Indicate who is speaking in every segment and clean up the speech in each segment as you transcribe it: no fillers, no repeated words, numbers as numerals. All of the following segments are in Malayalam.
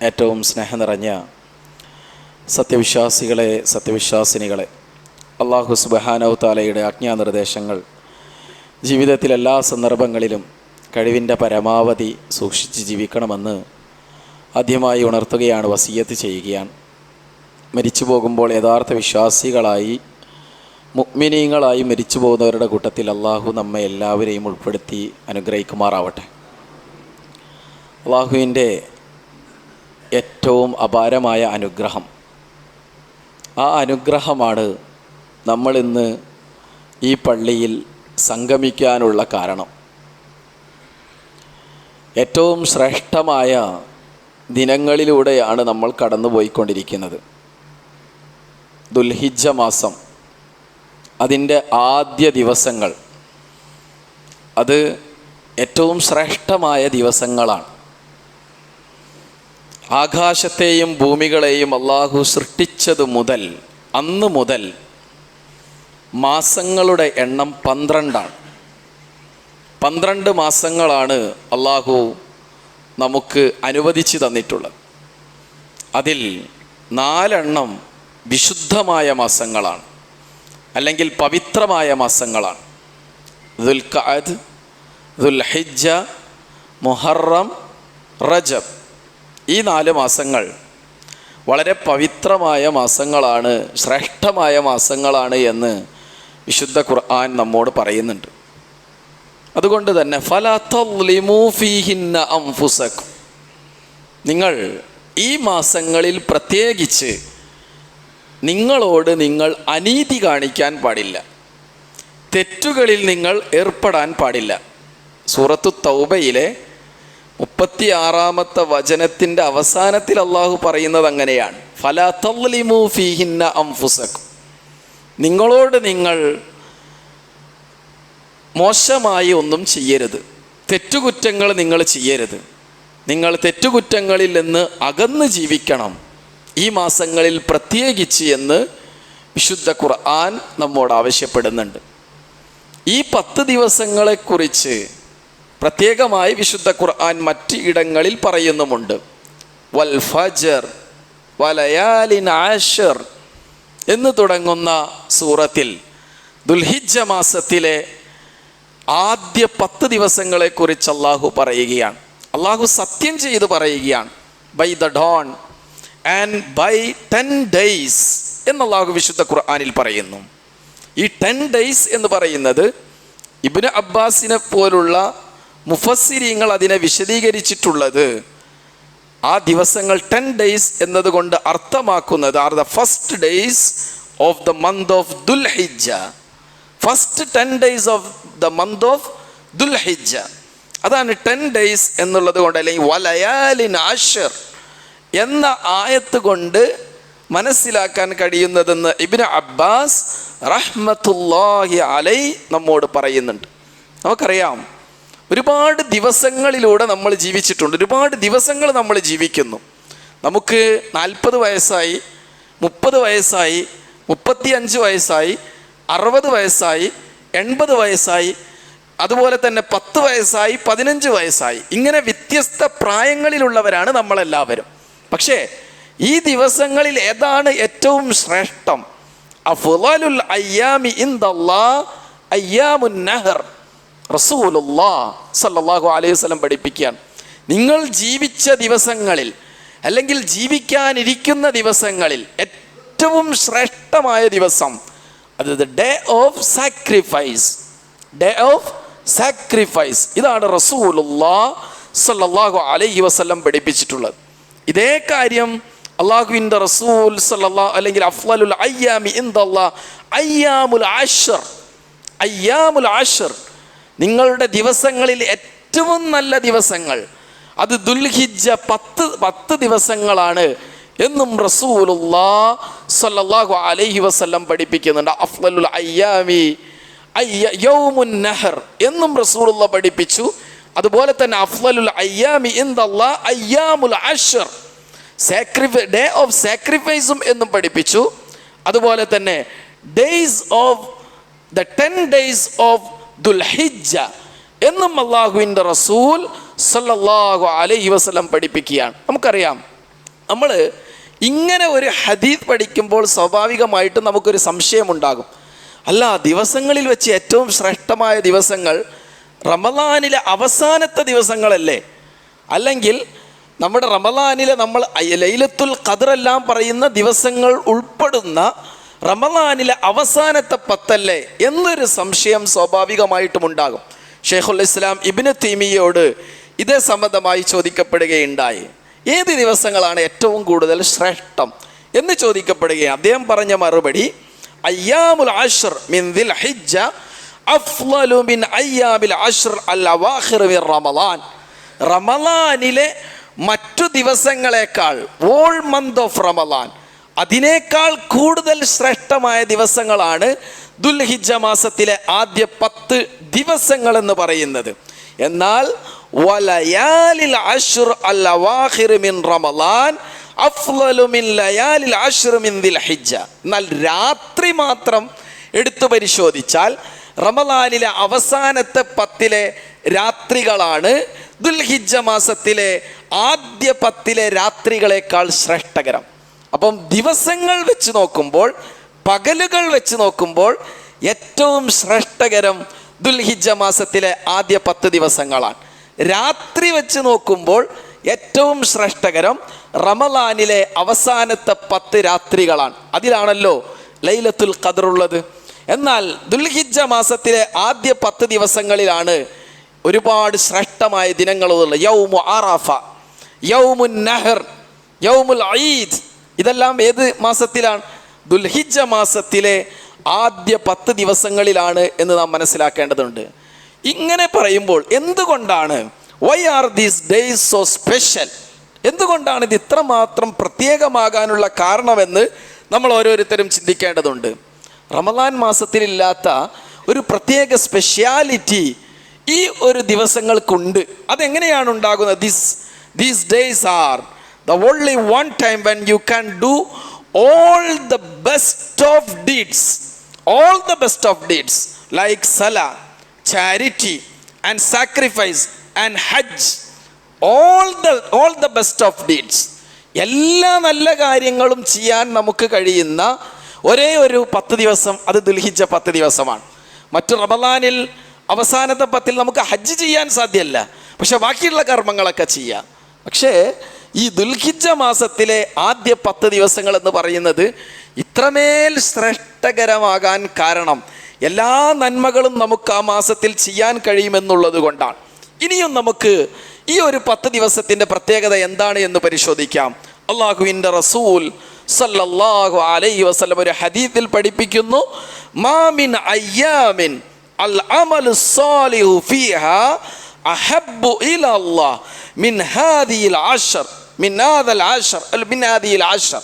Speaker 1: ഏറ്റവും സ്നേഹം നിറഞ്ഞ സത്യവിശ്വാസികളെ, സത്യവിശ്വാസിനികളെ, അല്ലാഹു സുബ്ഹാനഹു തആലയുടെ ആജ്ഞാനിർദ്ദേശങ്ങൾ ജീവിതത്തിലെ എല്ലാ സന്ദർഭങ്ങളിലും കഴിവിൻ്റെ പരമാവധി സൂക്ഷിച്ച് ജീവിക്കണമെന്ന് ആദ്യമായി ഉണർത്തുകയാണ്, വസിയ്യത്ത് ചെയ്യുകയാണ്. മരിച്ചു പോകുമ്പോൾ യഥാർത്ഥ വിശ്വാസികളായി, മുഅ്മിനീങ്ങളായി മരിച്ചു പോകുന്നവരുടെ കൂട്ടത്തിൽ അല്ലാഹു നമ്മെ എല്ലാവരെയും ഉൾപ്പെടുത്തി അനുഗ്രഹിക്കുമാറാവട്ടെ. അല്ലാഹുവിൻ്റെ ഏറ്റവും അപാരമായ അനുഗ്രഹം, ആ അനുഗ്രഹമാണ് നമ്മളിന്ന് ഈ പള്ളിയിൽ സംഗമിക്കാനുള്ള കാരണം. ഏറ്റവും ശ്രേഷ്ഠമായ ദിനങ്ങളിലൂടെയാണ് നമ്മൾ കടന്നുപോയിക്കൊണ്ടിരിക്കുന്നത്. ദുൽഹിജ്ജ മാസം, അതിൻ്റെ ആദ്യ ദിവസങ്ങൾ, അത് ഏറ്റവും ശ്രേഷ്ഠമായ ദിവസങ്ങളാണ്. ആകാശത്തെയും ഭൂമികളെയും അല്ലാഹു സൃഷ്ടിച്ചത് മുതൽ, അന്ന് മുതൽ മാസങ്ങളുടെ എണ്ണം 12ആണ്. 12 മാസങ്ങളാണ് അല്ലാഹു നമുക്ക് അനുവദിച്ചു തന്നിട്ടുള്ളത്. അതിൽ 4 വിശുദ്ധമായ മാസങ്ങളാണ്, അല്ലെങ്കിൽ പവിത്രമായ മാസങ്ങളാണ്. ദുൽഖഅദ്, ദുൽഹിജ്ജ, മുഹറം, റജബ്, ഈ 4 മാസങ്ങൾ വളരെ പവിത്രമായ മാസങ്ങളാണ്, ശ്രേഷ്ഠമായ മാസങ്ങളാണ് എന്ന് വിശുദ്ധ ഖുർആൻ നമ്മോട് പറയുന്നുണ്ട്. അതുകൊണ്ട് തന്നെ ഫലാ തദ്ലിമൂ ഫീഹിന്ന അൻഫുസക്കും, നിങ്ങൾ ഈ മാസങ്ങളിൽ പ്രത്യേകിച്ച് നിങ്ങളോട് നിങ്ങൾ അനീതി കാണിക്കാൻ പാടില്ല, തെറ്റുകളിൽ നിങ്ങൾ ഏർപ്പെടാൻ പാടില്ല. സൂറത്തു തൗബയിലെ 36-ാമത്തെ വചനത്തിൻ്റെ അവസാനത്തിൽ അള്ളാഹു പറയുന്നത് അങ്ങനെയാണ്, ഫലാ തദ്ലിമൂ ഫീഹിന്ന അൻഫുസക്കും, നിങ്ങളോട് നിങ്ങൾ മോശമായി ഒന്നും ചെയ്യരുത്, തെറ്റുകുറ്റങ്ങൾ നിങ്ങൾ ചെയ്യരുത്, നിങ്ങൾ തെറ്റുകുറ്റങ്ങളിൽ നിന്ന് അകന്ന് ജീവിക്കണം ഈ മാസങ്ങളിൽ പ്രത്യേകിച്ച് എന്ന് വിശുദ്ധ ഖുർആൻ നമ്മോട് ആവശ്യപ്പെടുന്നുണ്ട്. ഈ 10 ദിവസങ്ങളെക്കുറിച്ച് പ്രത്യേകമായി വിശുദ്ധ ഖുർആൻ മറ്റ് ഇടങ്ങളിൽ പറയുന്നുമുണ്ട്. വൽ ഫജ്ർ വലയാലിൻ ആശർ എന്ന് തുടങ്ങുന്ന സൂറത്തിൽ ദുൽഹിജ്ജ മാസത്തിലെ ആദ്യ 10 ദിവസങ്ങളെക്കുറിച്ച് അള്ളാഹു പറയുകയാണ്. അള്ളാഹു സത്യം ചെയ്ത് പറയുകയാണ്, by the dawn and by 10 days എന്ന് അള്ളാഹു വിശുദ്ധ ഖുർആനിൽ പറയുന്നു. ഈ 10 days എന്ന് പറയുന്നത് ഇബ്നു അബ്ബാസിനെ പോലുള്ള മുഫസ്സിരീങ്ങൾ അതിനെ വിശദീകരിച്ചിട്ടുള്ളത്, ആ ദിവസങ്ങൾ 10 days എന്നതുകൊണ്ട് അർത്ഥമാക്കുന്നത് are the first days of the month of Dhul Hijjah, first 10 days of the month of Dhul Hijjah, അതാണ് 10 days എന്നുള്ളത് കൊണ്ട്, അല്ലെങ്കിൽ വലയാലിൻ ആശർ എന്ന ആയത്ത് കൊണ്ട് മനസ്സിലാക്കാൻ കഴിയുന്നതെന്ന് ഇബ്നു അബ്ബാസ് റഹ്മത്തുള്ളാഹി അലൈഹി നമ്മോട് പറയുന്നുണ്ട്. നമുക്കറിയാം, ഒരുപാട് ദിവസങ്ങളിലൂടെ നമ്മൾ ജീവിച്ചിട്ടുണ്ട്, ഒരുപാട് ദിവസങ്ങൾ നമ്മൾ ജീവിക്കുന്നു. നമുക്ക് 40 വയസ്സായി, 30 വയസ്സായി, 35 വയസ്സായി, 60 വയസ്സായി, 80 വയസ്സായി, അതുപോലെ തന്നെ 10 വയസ്സായി, 15 വയസ്സായി, ഇങ്ങനെ വ്യത്യസ്ത പ്രായങ്ങളിലുള്ളവരാണ് നമ്മളെല്ലാവരും. പക്ഷേ ഈ ദിവസങ്ങളിൽ ഏതാണ് ഏറ്റവും ശ്രേഷ്ഠം? അഫ്ളലുൽ അയ്യാമി ഇൻദല്ലാഹ് അയ്യാമുൻ നഹർ. റസൂലുള്ളാഹ് സല്ലല്ലാഹു അലൈഹി വസല്ലം പഠിപ്പിക്കുകയാണ്, നിങ്ങൾ ജീവിച്ച ദിവസങ്ങളിൽ, അല്ലെങ്കിൽ ജീവിക്കാനിരിക്കുന്ന ദിവസങ്ങളിൽ ഏറ്റവും ശ്രേഷ്ഠമായ ദിവസം അത് day of sacrifice, day of sacrifice. ഇതാണ് റസൂലുള്ളാഹ് സല്ലല്ലാഹു അലൈഹി വസല്ലം പഠിപ്പിച്ചിട്ടുള്ളത്. ഇതേ കാര്യം അള്ളാഹുവിൻ്റെ റസൂൽ സല്ലല്ലാഹു, അല്ലെങ്കിൽ അഫ്ളലുൽ അയ്യാമി ഇൻദല്ലാഹ് അയ്യാമുൽ ആശർ, അയ്യാമുൽ ആശർ, നിങ്ങളുടെ ദിവസങ്ങളിൽ ഏറ്റവും നല്ല ദിവസങ്ങൾ അത് ദുൽഹിജ്ജ 10 ദിവസങ്ങളാണ് എന്നും റസൂലുള്ളാഹ് സല്ലല്ലാഹു അലൈഹി വസല്ലം പഠിപ്പിക്കുന്നുണ്ട്. അഫ്ളലുൽ അയ്യാമി യൗമുൻ നഹർ എന്നും റസൂലുള്ളാഹ് പഠിപ്പിച്ചു. അതുപോലെ തന്നെ അഫ്ളലുൽ അയ്യാമി ഇൻദല്ലാഹ് അയ്യാമുൽ അശ്ർ, ഡേ ഓഫ് സാക്രിഫൈസും എന്നും പഠിപ്പിച്ചു. അതുപോലെ തന്നെ days of the 10 days of Dhul Hijjah എന്നും അല്ലാഹുവിൻ്റെ റസൂൽ സല്ലല്ലാഹു അലൈഹി വസല്ലം പഠിപ്പിക്കുകയാണ്. നമുക്കറിയാം, നമ്മൾ ഇങ്ങനെ ഒരു ഹദീസ് പഠിക്കുമ്പോൾ സ്വാഭാവികമായിട്ടും നമുക്കൊരു സംശയമുണ്ടാകും. അല്ല, ദിവസങ്ങളിൽ വെച്ച് ഏറ്റവും ശ്രേഷ്ഠമായ ദിവസങ്ങൾ റമളാനിലെ അവസാനത്തെ ദിവസങ്ങളല്ലേ? അല്ലെങ്കിൽ നമ്മുടെ റമളാനിലെ നമ്മൾ ലൈലത്തുൽ ഖദ്റെല്ലാം പറയുന്ന ദിവസങ്ങൾ ഉൾപ്പെടുന്ന റമളാനിലെ അവസാനത്തെ 10 അല്ലേ എന്നൊരു സംശയം സ്വാഭാവികമായിട്ടും ഉണ്ടാകും. ഷെയ്ഖുൽ ഇസ്ലാം ഇബ്നു തൈമിയ്യയോട് ഇതേ സംബന്ധമായി ചോദിക്കപ്പെടുകയുണ്ടായി. ഏത് ദിവസങ്ങളാണ് ഏറ്റവും കൂടുതൽ ശ്രേഷ്ഠം എന്ന് ചോദിക്കപ്പെടുകയാണ്. അദ്ദേഹം പറഞ്ഞ മറുപടി, അയ്യാമുൽ അശ്ർ മിൻ ദിൽ ഹിജ്ജ അഫ്ളലു മിൻ അയ്യാമിൽ അശ്ർ അൽ അവാഖിർ മിൻ റമളാൻ. റമളാനിലെ മറ്റു ദിവസങ്ങളെക്കാൾ, ഓൾ മന്ത് ഓഫ് റമളാൻ, അതിനേക്കാൾ കൂടുതൽ ശ്രേഷ്ഠമായ ദിവസങ്ങളാണ് ദുൽഹിജ്ജ മാസത്തിലെ ആദ്യ 10 ദിവസങ്ങൾ എന്ന് പറയുന്നത്. എന്നാൽ വലയാലിൽ അശ്ർ അൽ അവാഖിർ മിൻ റമളാൻ അഫ്ളലു മിൻ ലയാലിൽ അശ്ർ മിൻ ദിൽ ഹിജ്ജ. എന്നാൽ രാത്രി മാത്രം എടുത്തു പരിശോധിച്ചാൽ റമളാനിലെ അവസാനത്തെ 10 രാത്രികളാണ് ദുൽഹിജ്ജ മാസത്തിലെ ആദ്യ 10 രാത്രികളെക്കാൾ ശ്രേഷ്ഠകരം. അപ്പം ദിവസങ്ങൾ വെച്ച് നോക്കുമ്പോൾ, പകലുകൾ വെച്ച് നോക്കുമ്പോൾ ഏറ്റവും ശ്രേഷ്ഠകരം ദുൽഹിജ്ജ മാസത്തിലെ ആദ്യ 10 ദിവസങ്ങളാണ്. രാത്രി വെച്ച് നോക്കുമ്പോൾ ഏറ്റവും ശ്രേഷ്ഠകരം റമളാനിലെ അവസാനത്തെ 10 രാത്രികളാണ്. അതിലാണല്ലോ ലൈലത്തുൽ ഖദ്ർ ഉള്ളത്. എന്നാൽ ദുൽഹിജ്ജ മാസത്തിലെ ആദ്യ 10 ദിവസങ്ങളിലാണ് ഒരുപാട് ശ്രേഷ്ഠമായ ദിനങ്ങളുള്ളത്. യൗമു അറഫ, യൗമുൻ നഹർ, യൗമുൽ ഈദ്, ഇതെല്ലാം ഏത് മാസത്തിലാണ്? ദുൽഹിജ്ജ മാസത്തിലെ ആദ്യ 10 ദിവസങ്ങളിലാണ് എന്ന് നാം മനസ്സിലാക്കേണ്ടതുണ്ട്. ഇങ്ങനെ പറയുമ്പോൾ എന്തുകൊണ്ടാണ് why are these days so special, എന്തുകൊണ്ടാണ് ഇത് ഇത്രമാത്രം പ്രത്യേകമാകാനുള്ള കാരണമെന്ന് നമ്മൾ ഓരോരുത്തരും ചിന്തിക്കേണ്ടതുണ്ട്. റമളാൻ മാസത്തിലില്ലാത്ത ഒരു പ്രത്യേക സ്പെഷ്യാലിറ്റി ഈ ഒരു ദിവസങ്ങൾക്കുണ്ട്. അതെങ്ങനെയാണ് ഉണ്ടാകുന്നത്? These days R the only one time when you can do all the best of deeds, all the best of deeds like salah, charity and sacrifice and hajj, all the best of deeds. എല്ലാ നല്ല കാര്യങ്ങളും ചെയ്യാൻ നമുക്ക് കഴിയുന്ന ഒരേ ഒരു 10 ദിവസം അത് ദുൽഹിജ്ജ 10 ദിവസമാണ്. മറ്റു റമളാനിൽ അവസാനത്തെ 10 നമുക്ക് ഹജ്ജ് ചെയ്യാൻ സാധ്യമല്ല, പക്ഷെ ബാക്കിയുള്ള കർമ്മങ്ങളൊക്കെ ചെയ്യാം. പക്ഷേ ഈ ദുൽഹിജ്ജ മാസത്തിലെ ആദ്യ 10 ദിവസങ്ങൾ എന്ന് പറയുന്നത് ഇത്രമേൽ ശ്രേഷ്ഠകരമാകാൻ കാരണം എല്ലാ നന്മകളും നമുക്ക് ആ മാസത്തിൽ ചെയ്യാൻ കഴിയുമെന്നുള്ളത് കൊണ്ടാണ്. ഇനിയും നമുക്ക് ഈ ഒരു 10 ദിവസത്തിൻ്റെ പ്രത്യേകത എന്താണ് എന്ന് പരിശോധിക്കാം. അല്ലാഹുവിൻ്റെ റസൂൽ സല്ലല്ലാഹു അലൈഹി വസല്ലം ഒരു ഹദീസിൽ പഠിപ്പിക്കുന്നു, മാ മിൻ അയ്യാമിൻ അൽ അമലു സ്വാലിഹു ഫീഹാ അഹബ്ബു ഇലല്ലാഹ് മിൻ ഹാദിഹിൽ അശ്ർ മിൻ ഹാദൽ അശ്ർ മിൻ ഹാദിഹിൽ അശ്ർ.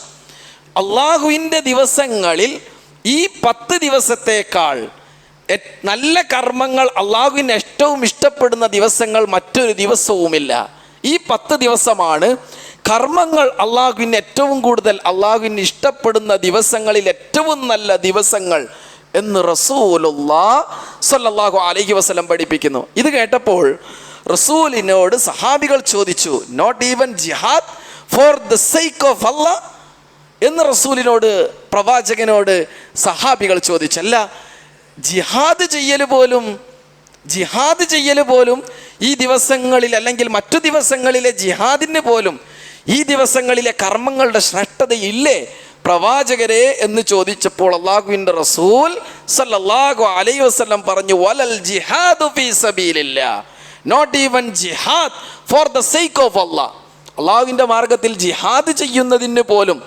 Speaker 1: അല്ലാഹുവിൻ്റെ ദിവസങ്ങളിൽ ഈ 10 ദിവസത്തേക്കാൾ നല്ല കർമ്മങ്ങൾ അള്ളാഹുവിന് ഏറ്റവും ഇഷ്ടപ്പെടുന്ന ദിവസങ്ങൾ മറ്റൊരു ദിവസവുമില്ല. ഈ 10 ദിവസമാണ് കർമ്മങ്ങൾ അള്ളാഹുവിന് ഏറ്റവും കൂടുതൽ, അള്ളാഹുവിന് ഇഷ്ടപ്പെടുന്ന ദിവസങ്ങളിൽ ഏറ്റവും നല്ല ദിവസങ്ങൾ എന്ന് റസൂലുള്ളാഹി സ്വല്ലല്ലാഹു അലൈഹി വസല്ലം പഠിപ്പിക്കുന്നു. ഇത് കേട്ടപ്പോൾ റസൂലിനോട് സഹാബികൾ ചോദിച്ചു, not even jihad for the sake of Allah എന്ന് റസൂലിനോട്, പ്രവാചകനോട് സഹാബികൾ ചോദിച്ചല്ല, ജിഹാദ് ചെയ്യൽ പോലും ഈ ദിവസങ്ങളിൽ അല്ലെങ്കിൽ മറ്റു ദിവസങ്ങളിലെ ജിഹാദിന് പോലും ഈ ദിവസങ്ങളിലെ കർമ്മങ്ങളുടെ ശ്രേഷ്ഠതയില്ലേ പ്രവാചകരെ എന്ന് ചോദിച്ചപ്പോൾ അല്ലാഹുവിൻ്റെ റസൂൽ സല്ലല്ലാഹു അലൈഹി വസല്ലം പറഞ്ഞു, വലൽ ജിഹാദു ഫീ സബീലില്ലാഹ്, not even jihad for the sake of Allah. അള്ളാഹുവിൻ്റെ മാർഗത്തിൽ ജിഹാദ് ചെയ്യുന്നതിന് പോലും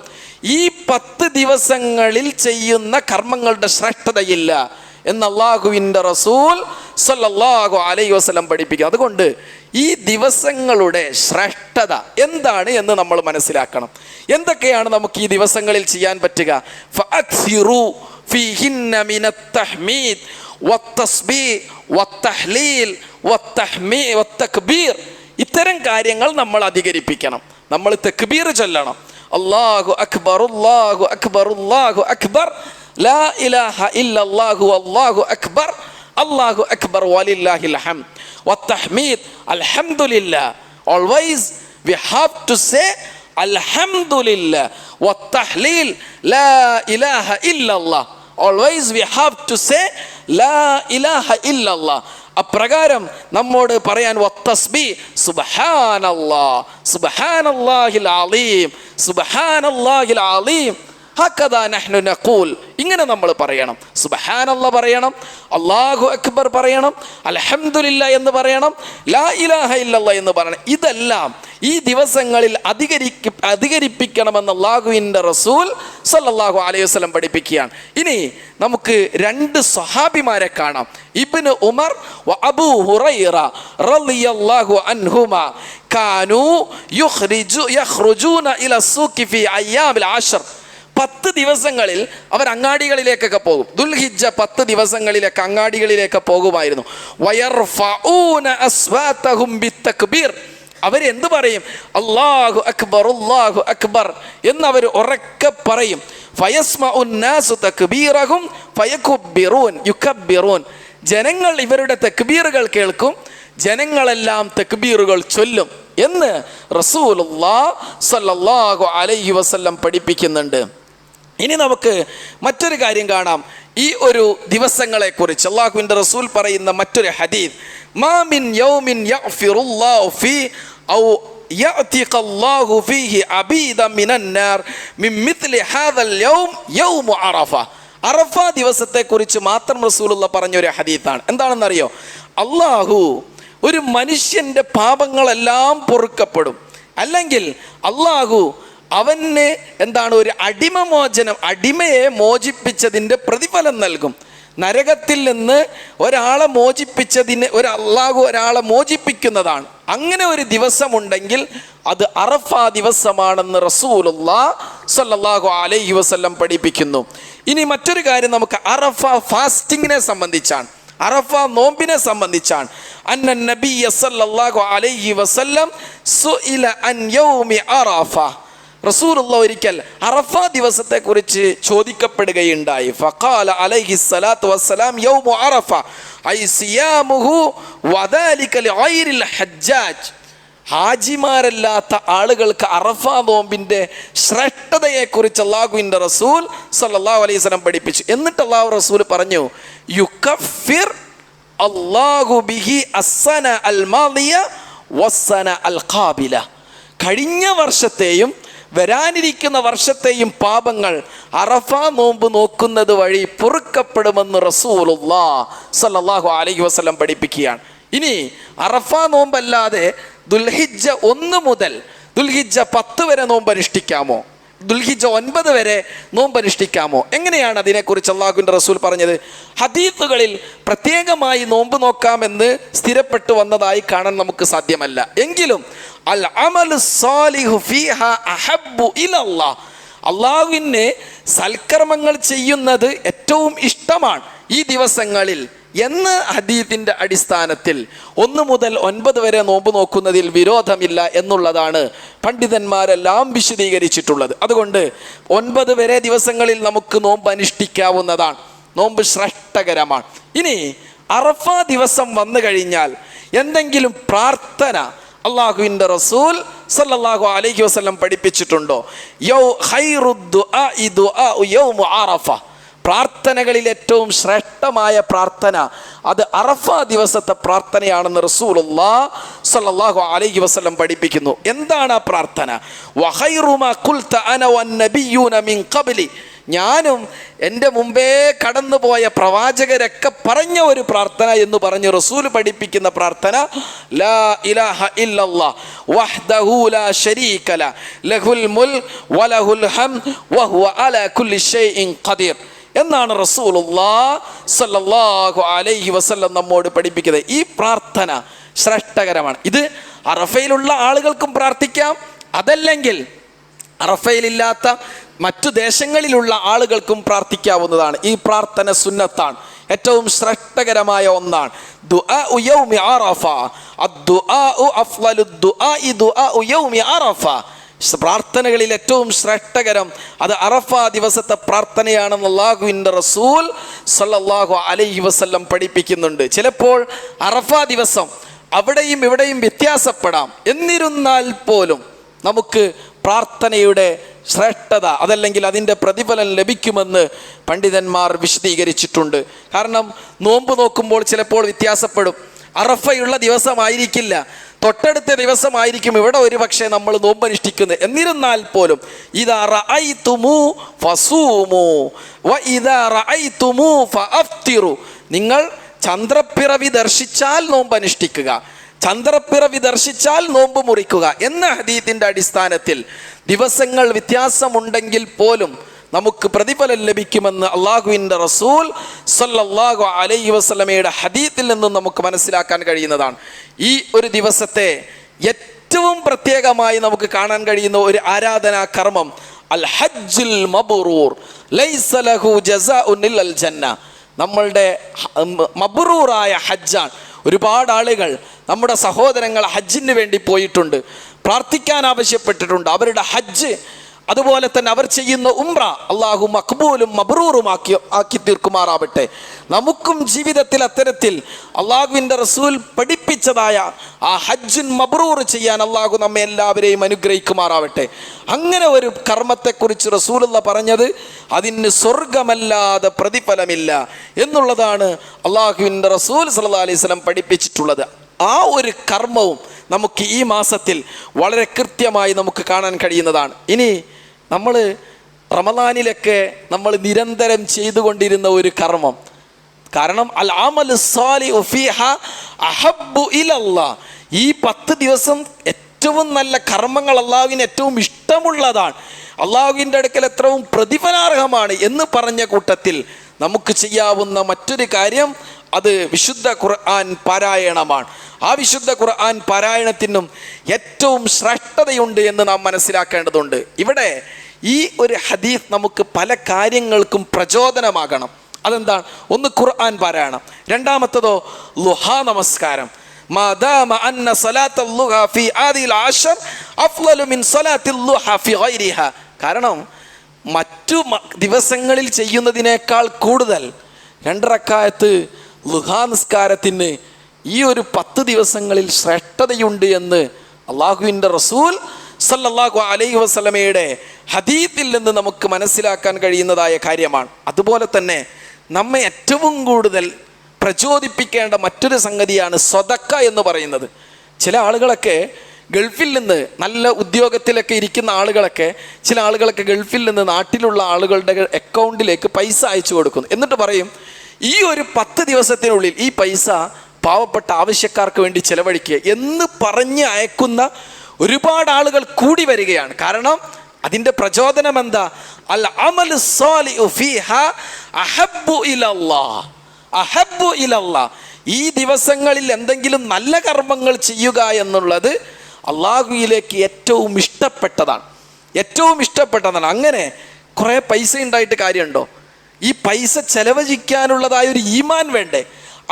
Speaker 1: ഈ 10 ദിവസങ്ങളിൽ ചെയ്യുന്ന കർമ്മങ്ങളുടെ ശ്രേഷ്ഠതയില്ല എന്ന് അല്ലാഹുവിൻ്റെ റസൂൽ സല്ലല്ലാഹു അലൈഹി വസല്ലം പഠിപ്പിക്കുക. അതുകൊണ്ട് ഈ ദിവസങ്ങളുടെ ശ്രേഷ്ഠത എന്താണ് എന്ന് നമ്മൾ മനസ്സിലാക്കണം. എന്തൊക്കെയാണ് നമുക്ക് ഈ ദിവസങ്ങളിൽ ചെയ്യാൻ പറ്റുക? ഫഅക്സിറു ഫീഹിന്ന മിനത്ത് തഹ്മീദ് വത്തസ്ബീഹ് വത്തഹ്ലീൽ വത്തക്ബീർ. ഇത്തരം കാര്യങ്ങൾ നമ്മൾ അധികരിപ്പിക്കണം. നമ്മൾ തക്ബീർ ചൊല്ലണം. അല്ലാഹു അക്ബർ അല്ലാഹു അക്ബർ അല്ലാഹു അക്ബർ ലാ ഇലാഹ ഇല്ലല്ലാഹു അല്ലാഹു അക്ബർ അല്ലാഹു അക്ബർ വലില്ലാഹിൽ ഹംദ് വത്തഹ്മീദ് അൽഹംദുലില്ലാഹ്. Always we have to say alhamdulillah wa tahleel la ilaha illallah. Always we have to say la ilaha illallah. അപ്രകാരം നമ്മോട് പറയാൻ വത്തസ്ബീഹ് സുബ്ഹാനല്ലാഹ് സുബ്ഹാനല്ലാഹിൽ അലീം സുബ്ഹാനല്ലാഹിൽ അലീം ഹക്കദാ നഹ്നു നഖൂൽ. ഇങ്ങനെ നമ്മൾ പറയണം. സുബ്ഹാനല്ലാഹ് പറയണം, അല്ലാഹു അക്ബർ പറയണം, അൽഹംദുലില്ലാ എന്ന് പറയണം, ലാ ഇലാഹ ഇല്ലല്ലാഹ് എന്ന് പറയണം. ഇതെല്ലാം ഈ ദിവസങ്ങളിൽ അധികരിപ്പിക്കണമെന്ന് അല്ലാഹുവിൻ്റെ റസൂൽ സല്ലല്ലാഹു അലൈഹി വസല്ലം പഠിപ്പിക്കുകയാണ്. ഇനി നമുക്ക് രണ്ട് സ്വഹാബിമാരെ കാണാം. ഇബ്നു ഉമർ വ അബൂ ഹുറൈറ റളിയല്ലാഹു അൻഹുമാ കാനൂ യഖ്റുജൂന ഇലാ സൂഖി ഫീ അയ്യാമിൽ അശ്ർ. 10 ദിവസങ്ങളിൽ അവർ അങ്ങാടികളിലേക്കൊക്കെ പോകും. ദുൽഹിജ്ജ 10 ദിവസങ്ങളിലൊക്കെ അങ്ങാടികളിലേക്ക് പോകുമായിരുന്നു. വയർഫഊന അസ്വാതഹും ബിത്തക്ബീർ. അവരെന്ത് പറയും? അല്ലാഹു അക്ബർ അല്ലാഹു അക്ബർ എന്നവർ ഉറക്കെ പറയും. ഫയസ്മഉൻ നാസു തക്ബീറഹും ഫയകുബ്ബിറൂൻ യുകബ്ബിറൂൻ. ജനങ്ങൾ ഇവരുടെ തക്ബീറുകൾ കേൾക്കും, ജനങ്ങളെല്ലാം തക്ബീറുകൾ ചൊല്ലും എന്ന് റസൂലുള്ളാഹി സ്വല്ലല്ലാഹു അലൈഹി വസല്ലം പഠിപ്പിക്കുന്നുണ്ട്. ഇനി നമുക്ക് മറ്റൊരു കാര്യം കാണാം. ഈ ഒരു ദിവസങ്ങളെക്കുറിച്ച് അല്ലാഹുവിൻ്റെ റസൂൽ പറയുന്ന മറ്റൊരു ഹദീസ്, മാ മിൻ യൗമിൻ യഗ്ഫിറുല്ലാഹു ഫീ ഔ യഅതിഖല്ലാഹു ഫീഹി അബീദ മിനന്നാർ മിൻ മിത്ലി ഹാദൽ യൗം യൗമു അറഫ. അറഫ ദിവസത്തെക്കുറിച്ച് മാത്രം റസൂലുള്ളാഹി പറഞ്ഞൊരു ഹദീസാണ്. എന്താണെന്നറിയോ? അല്ലാഹു ഒരു മനുഷ്യൻ്റെ പാപങ്ങളെല്ലാം പൊറുക്കപ്പെടും, അല്ലെങ്കിൽ അല്ലാഹു അവന് ഒരു അടിമയെ മോചിപ്പിച്ചതിൻ്റെ പ്രതിഫലം നൽകും. നരകത്തിൽ നിന്ന് ഒരാളെ മോചിപ്പിച്ചതിന് അല്ലാഹു ഒരാളെ മോചിപ്പിക്കുന്നതാണ്. അങ്ങനെ ഒരു ദിവസമുണ്ടെങ്കിൽ അത് അറഫ ദിവസമാണെന്ന് റസൂലുള്ളാഹി സ്വല്ലല്ലാഹു അലൈഹി വസല്ലം പഠിപ്പിക്കുന്നു. ഇനി മറ്റൊരു കാര്യം നമുക്ക് അറഫ ഫാസ്റ്റിങ്ങിനെ സംബന്ധിച്ചാണ്, അറഫ നോമ്പിനെ സംബന്ധിച്ചാണ്. അന്ന നബിയ സല്ലല്ലാഹു അലൈഹി വസല്ലം സുഇല അൻ യൗമി അറഫ. റസൂലുള്ളാഹി ഒരിക്കൽ അറഫ ദിവസത്തെക്കുറിച്ച് ചോദിക്കപ്പെടുകയുണ്ടായി. ഫഖാല അലൈഹി സ്വലാത്തു വസ്സലാം യൗമു അറഫ ഐ സിയാമുഹു വദാലിക ലിഗൈരിൽ ഹജ്ജാജ്. ഹാജിമാരല്ലാത്ത ആളുകൾക്ക് അറഫ നോമ്പിൻ്റെ ശ്രേഷ്ഠതയെക്കുറിച്ച് അല്ലാഹുവിൻ്റെ റസൂൽ സല്ലല്ലാഹു അലൈഹി വസല്ലം പഠിപ്പിച്ചു. എന്നിട്ട് അല്ലാഹു റസൂൽ പറഞ്ഞു, യുകഫിർ അല്ലാഹു ബിഹി അസ്സന അൽ മാദിയ വസ്സന അൽ ഖാബില. കഴിഞ്ഞ വർഷത്തെയും വരാനിരിക്കുന്ന വർഷത്തെയും പാപങ്ങൾ അറഫ നോമ്പ് നോക്കുന്നത് വഴി പൊറുക്കപ്പെടുമെന്ന് റസൂലുള്ളാഹി സ്വല്ലല്ലാഹു അലൈഹി വസല്ലം പഠിപ്പിക്കുകയാണ്. ഇനി അറഫ നോമ്പല്ലാതെ ദുൽഹിജ്ജ 1 മുതൽ ദുൽഹിജ്ജ 10 വരെ നോമ്പ് അനുഷ്ഠിക്കാമോ? ദുൽഹിജ്ജ 9 വരെ നോമ്പ് അനുഷ്ഠിക്കാമോ? എങ്ങനെയാണ് അതിനെക്കുറിച്ച് അല്ലാഹുവിൻ്റെ റസൂൽ പറഞ്ഞത്? ഹദീസുകളിൽ പ്രത്യേകമായി നോമ്പ് നോക്കാമെന്ന് സ്ഥിരപ്പെട്ടു വന്നതായി കാണാൻ നമുക്ക് സാധ്യമല്ല. എങ്കിലും അൽ അമലു സാലിഹു ഫീഹാ അഹബ്ബു ഇലല്ലാഹ്. അല്ലാഹുവിന് സൽക്കർമ്മങ്ങൾ ചെയ്യുന്നത് ഏറ്റവും ഇഷ്ടമാണ് ഈ ദിവസങ്ങളിൽ എന്ന് ഹദീസിൻ്റെ അടിസ്ഥാനത്തിൽ 1 മുതൽ 9 വരെ നോമ്പ് നോക്കുന്നതിൽ വിരോധമില്ല എന്നുള്ളതാണ് പണ്ഡിതന്മാരെല്ലാം വിശദീകരിച്ചിട്ടുള്ളത്. അതുകൊണ്ട് 9 വരെ ദിവസങ്ങളിൽ നമുക്ക് നോമ്പ് അനുഷ്ഠിക്കാവുന്നതാണ്. നോമ്പ് ശ്രേഷ്ഠകരമാണ്. ഇനി അറഫ ദിവസം വന്നു കഴിഞ്ഞാൽ എന്തെങ്കിലും പ്രാർത്ഥന അല്ലാഹുവിൻ്റെ റസൂൽ സല്ലല്ലാഹു അലൈഹി വസല്ലം പഠിപ്പിച്ചിട്ടുണ്ടോ? യൗമു അറഫ. പ്രാർത്ഥനകളിൽ ഏറ്റവും ശ്രേഷ്ഠമായ പ്രാർത്ഥന അത് അറഫ ദിവസത്തെ പ്രാർത്ഥനയാണെന്ന് റസൂലുള്ളാഹി സ്വല്ലല്ലാഹു അലൈഹി വസല്ലം പഠിപ്പിക്കുന്നു. എന്താണ് ആ പ്രാർത്ഥന? വഖൈറു മാ ഖുൽത അന വന്നബിയ്യൂന മിൻ ഖബ്ലി. ഞാനും എൻ്റെ മുമ്പേ കടന്നുപോയ പ്രവാചകരൊക്കെ പറഞ്ഞ ഒരു പ്രാർത്ഥന എന്ന് പറഞ്ഞ് റസൂൽ പഠിപ്പിക്കുന്ന പ്രാർത്ഥന ലാ ഇലാഹ ഇല്ലല്ലാഹ് വഹ്ദഹു ലാ ശരീക ലഹു ലഹുൽ മുൽക് വലഹുൽ ഹംദ് വഹുവ അലാ കുല്ലി ഷൈഇൻ ഖദീർ എന്നാണ് റസൂലുള്ളാഹി സ്വല്ലല്ലാഹു അലൈഹി വസല്ലം നമ്മോട് പഠിപ്പിക്കുന്നത്. ഈ പ്രാർത്ഥന ശ്രേഷ്ഠകരമാണ്. ഇത് അറഫയിലുള്ള ആളുകൾക്കും പ്രാർത്ഥിക്കാം, അതല്ലെങ്കിൽ അറഫയിലില്ലാത്ത മറ്റു ദേശങ്ങളിലുള്ള ആളുകൾക്കും പ്രാർത്ഥിക്കാവുന്നതാണ്. ഈ പ്രാർത്ഥന സുന്നത്താണ്, ഏറ്റവും ശ്രേഷ്ഠകരമായ ഒന്നാണ്. ദുആഉ യൗമി അറഫ അദ്ദുആഉ അഫ്ളലു ദുആഇ ദുആഉ യൗമി അറഫ. പ്രാർത്ഥനകളിൽ ഏറ്റവും ശ്രേഷ്ഠകരം അത് അറഫ ദിവസത്തെ പ്രാർത്ഥനയാണെന്ന് അല്ലാഹുവിൻ്റെ റസൂൽ സല്ലല്ലാഹു അലൈഹി വസല്ലം പഠിപ്പിക്കുന്നുണ്ട്. ചിലപ്പോൾ അറഫ ദിവസം അവിടെയും ഇവിടെയും വ്യത്യാസപ്പെടാം. എന്നിരുന്നാൽ പോലും നമുക്ക് പ്രാർത്ഥനയുടെ ശ്രേഷ്ഠത അതല്ലെങ്കിൽ അതിൻ്റെ പ്രതിഫലം ലഭിക്കുമെന്ന് പണ്ഡിതന്മാർ വിശദീകരിച്ചിട്ടുണ്ട്. കാരണം നോമ്പ് നോക്കുമ്പോൾ ചിലപ്പോൾ വ്യത്യാസപ്പെടും. അറഫയുള്ള ദിവസമായിരിക്കില്ല, തൊട്ടടുത്ത ദിവസമായിരിക്കും ഇവിടെ ഒരു പക്ഷേ നമ്മൾ നോമ്പ് അനുഷ്ഠിക്കുന്നത്. എന്നിരുന്നാൽ പോലും ഇദാ റഅയ്തുമൂ ഫസൂമൂ വഇദാ റഅയ്തുമൂ ഫഅഫ്തിറു, നിങ്ങൾ ചന്ദ്രപ്പിറവി ദർശിച്ചാൽ നോമ്പ് അനുഷ്ഠിക്കുക, ചന്ദ്രപ്പിറവി ദർശിച്ചാൽ നോമ്പ് മുറിക്കുക എന്ന ഹദീസിന്റെ അടിസ്ഥാനത്തിൽ ദിവസങ്ങൾ വ്യത്യാസമുണ്ടെങ്കിൽ പോലും നമുക്ക് പ്രതിഫലം ലഭിക്കുമെന്ന് അള്ളാഹുവിൻ്റെ റസൂൽ സല്ലല്ലാഹു അലൈഹി വസല്ലമയുടെ ഹദീസിൽ നിന്നും നമുക്ക് മനസ്സിലാക്കാൻ കഴിയുന്നതാണ്. ഈ ഒരു ദിവസത്തെ ഏറ്റവും പ്രത്യേകമായി നമുക്ക് കാണാൻ കഴിയുന്ന ഒരു ആരാധനാ കർമ്മം അൽ ഹജ്ജുൽ മബ്റൂർ ലൈസ ലഹു ജസാഉൻ ഇല്ലൽ ജന്ന. നമ്മളുടെ മബ്റൂറായ ഹജ്ജാണ്. ഒരുപാട് ആളുകൾ നമ്മുടെ സഹോദരങ്ങൾ ഹജ്ജിന് വേണ്ടി പോയിട്ടുണ്ട്, പ്രാർത്ഥിക്കാൻ ആവശ്യപ്പെട്ടിട്ടുണ്ട്. അവരുടെ ഹജ്ജ് അതുപോലെ തന്നെ അവർ ചെയ്യുന്ന ഉംറ അള്ളാഹു മഖ്ബൂലും മബ്റൂറും ആക്കി തീർക്കുമാറാവട്ടെ. നമുക്കും ജീവിതത്തിൽ അത്തരത്തിൽ അള്ളാഹുവിൻ്റെ റസൂൽ പഠിപ്പിച്ചതായ ആ ഹജ്ജുൻ മബ്റൂർ ചെയ്യാൻ അള്ളാഹു നമ്മെ എല്ലാവരെയും അനുഗ്രഹിക്കുമാറാവട്ടെ. അങ്ങനെ ഒരു കർമ്മത്തെക്കുറിച്ച് റസൂലുള്ള പറഞ്ഞത് അതിന് സ്വർഗമല്ലാതെ പ്രതിഫലമില്ല എന്നുള്ളതാണ് അള്ളാഹുവിൻ്റെ റസൂൽ സല്ലല്ലാഹു അലൈഹി വസല്ലം പഠിപ്പിച്ചിട്ടുള്ളത്. ആ ഒരു കർമ്മവും നമുക്ക് ഈ മാസത്തിൽ വളരെ കൃത്യമായി നമുക്ക് കാണാൻ കഴിയുന്നതാണ്. ഇനി നമ്മൾ റമദാനിലൊക്കെ നമ്മൾ നിരന്തരം ചെയ്തുകൊണ്ടിരുന്ന ഒരു കർമ്മം, കാരണം അൽ അമലു സ്വാലിഹു ഫീഹാ അഹബ്ബു ഇലല്ലാഹ്, ഈ 10 ദിവസം ഏറ്റവും നല്ല കർമ്മങ്ങൾ അള്ളാഹുവിന് ഏറ്റവും ഇഷ്ടമുള്ളതാണ്, അള്ളാഹുവിൻ്റെ അടുക്കൽ എത്രയും പ്രതിഫലാർഹമാണ് എന്ന് പറഞ്ഞ കൂട്ടത്തിൽ നമുക്ക് ചെയ്യാവുന്ന മറ്റൊരു കാര്യം അത് വിശുദ്ധ ഖുർആൻ പാരായണമാണ്. ആ വിശുദ്ധ ഖുർആൻ പാരായണത്തിനും ഏറ്റവും ശ്രേഷ്ഠതയുണ്ട് എന്ന് നാം മനസ്സിലാക്കേണ്ടതുണ്ട്. ഇവിടെ ഈ ഒരു ഹദീസ് നമുക്ക് പല കാര്യങ്ങൾക്കും പ്രചോദനമാകണം. അതെന്താണ്? ഒന്ന് ഖുർആൻ പാരായണം, രണ്ടാമത്തതോ ളുഹാ നമസ്കാരം. മാദാമ അന്ന സലാത്തുൽ ളുഹാ ഫീ ആദിൽ അശർ അഫ്ളലു മിൻ സലാത്തിൽ ളുഹാ ഫീ ഗൈരിഹാ. കാരണം മറ്റു ദിവസങ്ങളിൽ ചെയ്യുന്നതിനേക്കാൾ കൂടുതൽ 2 റക്അത്ത് ളുഹാ നിസ്കാരത്തിന് ഈ ഒരു 10 ദിവസങ്ങളിൽ ശ്രേഷ്ഠതയുണ്ട് എന്ന് അള്ളാഹുവിൻ്റെ റസൂൽ സല്ലല്ലാഹു അലൈഹി വസല്ലമയുടെ ഹദീസിൽ നിന്ന് നമുക്ക് മനസ്സിലാക്കാൻ കഴിയുന്നതായ കാര്യമാണ്. അതുപോലെ തന്നെ നമ്മെ ഏറ്റവും കൂടുതൽ പ്രചോദിപ്പിക്കേണ്ട മറ്റൊരു സംഗതിയാണ് സ്വതക്ക എന്ന് പറയുന്നത്. ചില ആളുകളൊക്കെ ഗൾഫിൽ നിന്ന്, നല്ല ഉദ്യോഗത്തിലൊക്കെ ഇരിക്കുന്ന ആളുകളൊക്കെ, ചില ആളുകളൊക്കെ ഗൾഫിൽ നിന്ന് നാട്ടിലുള്ള ആളുകളുടെ അക്കൗണ്ടിലേക്ക് പൈസ അയച്ചു കൊടുക്കുന്നു. എന്നിട്ട് പറയും ഈ ഒരു 10 ദിവസത്തിനുള്ളിൽ ഈ പൈസ പാവപ്പെട്ട ആവശ്യക്കാർക്ക് വേണ്ടി ചെലവഴിക്കുക എന്ന് പറഞ്ഞ് അയക്കുന്ന ഒരുപാട് ആളുകൾ കൂടി വരികയാണ്. കാരണം അതിൻ്റെ പ്രചോദനം എന്താ? അൽ അമലു സ്വാലിഹു ഫീഹാ അഹബ്ബു ഇലല്ലാഹ്, അഹബ്ബു ഇലല്ലാഹ്. ഈ ദിവസങ്ങളിൽ എന്തെങ്കിലും നല്ല കർമ്മങ്ങൾ ചെയ്യുക എന്നുള്ളത് അള്ളാഹുവിലേക്ക് ഏറ്റവും ഇഷ്ടപ്പെട്ടതാണ്, ഏറ്റവും ഇഷ്ടപ്പെട്ടതാണ്. അങ്ങനെ കുറേ പൈസ ഉണ്ടായിട്ട് കാര്യമുണ്ടോ? ഈ പൈസ ചെലവഴിക്കാനുള്ളതായ ഒരു ഈമാൻ വേണ്ടേ?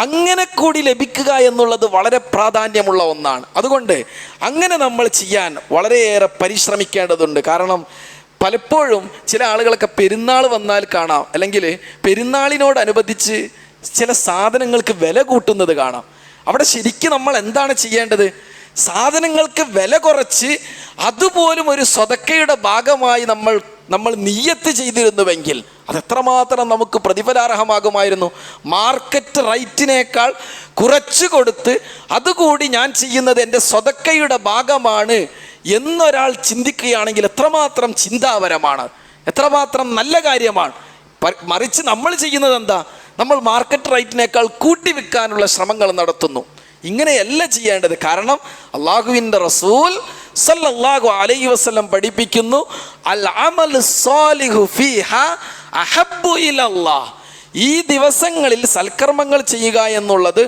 Speaker 1: അങ്ങനെ കൂടി ലഭിക്കുക എന്നുള്ളത് വളരെ പ്രാധാന്യമുള്ള ഒന്നാണ്. അതുകൊണ്ട് അങ്ങനെ നമ്മൾ ചെയ്യാൻ വളരെയേറെ പരിശ്രമിക്കേണ്ടതുണ്ട്. കാരണം പലപ്പോഴും ചില ആളുകളൊക്കെ പെരുന്നാൾ വന്നാൽ കാണാം, അല്ലെങ്കിൽ പെരുന്നാളിനോടനുബന്ധിച്ച് ചില സാധനങ്ങൾക്ക് വില കൂട്ടുന്നത് കാണാം. അവിടെ ശരിക്കും നമ്മൾ എന്താണ് ചെയ്യേണ്ടത്? സാധനങ്ങൾക്ക് വില കുറച്ച് അതുപോലും ഒരു സ്വതക്കയുടെ ഭാഗമായി നമ്മൾ നിയ്യത്ത് ചെയ്തിരുന്നുവെങ്കിൽ അതെത്രമാത്രം നമുക്ക് പ്രതിഫലാർഹമാകുമായിരുന്നു. മാർക്കറ്റ് റേറ്റിനേക്കാൾ കുറച്ച് കൊടുത്ത് അതുകൂടി ഞാൻ ചെയ്യുന്നത് എൻ്റെ സ്വതക്കയുടെ ഭാഗമാണ് എന്നൊരാൾ ചിന്തിക്കുകയാണെങ്കിൽ എത്രമാത്രം ചിന്താപരമാണ്, എത്രമാത്രം നല്ല കാര്യമാണ്. മറിച്ച് നമ്മൾ ചെയ്യുന്നത് എന്താ? നമ്മൾ മാർക്കറ്റ് റേറ്റിനേക്കാൾ കൂട്ടി വിൽക്കാനുള്ള ശ്രമങ്ങൾ നടത്തുന്നു. ഇങ്ങനെയല്ല ചെയ്യേണ്ടത്. കാരണം അള്ളാഹുവിൻ്റെ റസൂൽ സല്ലല്ലാഹു അലൈഹി വസല്ലം പഠിപ്പിക്കുന്നു അൽ അമലു സ്വാലിഹു ഫീഹാ അഹബ്ബു ഇലല്ലാഹ്. ഈ ദിവസങ്ങളിൽ സൽക്കർമ്മങ്ങൾ ചെയ്യുക എന്നുള്ളത്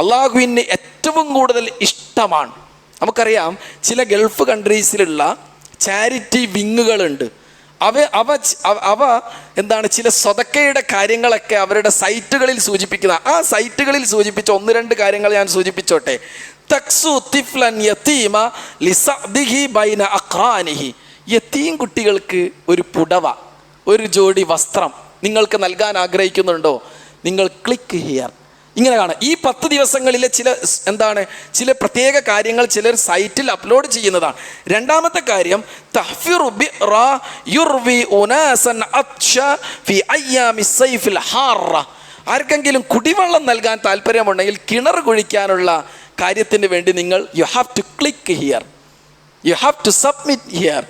Speaker 1: അള്ളാഹുവിന് ഏറ്റവും കൂടുതൽ ഇഷ്ടമാണ്. നമുക്കറിയാം ചില ഗൾഫ് കൺട്രീസിലുള്ള ചാരിറ്റി വിങ്ങുകളുണ്ട്. അവ എന്താണ്, ചില സ്വതക്കയുടെ കാര്യങ്ങളൊക്കെ അവരുടെ സൈറ്റുകളിൽ സൂചിപ്പിക്കുന്ന, ആ സൈറ്റുകളിൽ സൂചിപ്പിച്ച 1-2 കാര്യങ്ങൾ ഞാൻ സൂചിപ്പിച്ചോട്ടെ. തക്സു തിഫ്ലൻ യതീമ ലിസഅദിഹി ബൈന അഖ്റാനിഹി. യതീം കുട്ടികൾക്ക് ഒരു പുടവ, ഒരു ജോഡി വസ്ത്രം നിങ്ങൾക്ക് നൽകാൻ ആഗ്രഹിക്കുന്നുണ്ടോ? നിങ്ങൾ ക്ലിക്ക് ഹിയർ, ഇങ്ങനെ കാണാം. ഈ 10 ദിവസങ്ങളിലെ ചില പ്രത്യേക കാര്യങ്ങൾ ചിലർ സൈറ്റിൽ അപ്ലോഡ് ചെയ്യുന്നതാണ്. രണ്ടാമത്തെ കാര്യം, ആർക്കെങ്കിലും കുടിവെള്ളം നൽകാൻ താല്പര്യമുണ്ടെങ്കിൽ കിണർ കുഴിക്കാനുള്ള കാര്യത്തിന് വേണ്ടി നിങ്ങൾ you have to click here, you have to submit here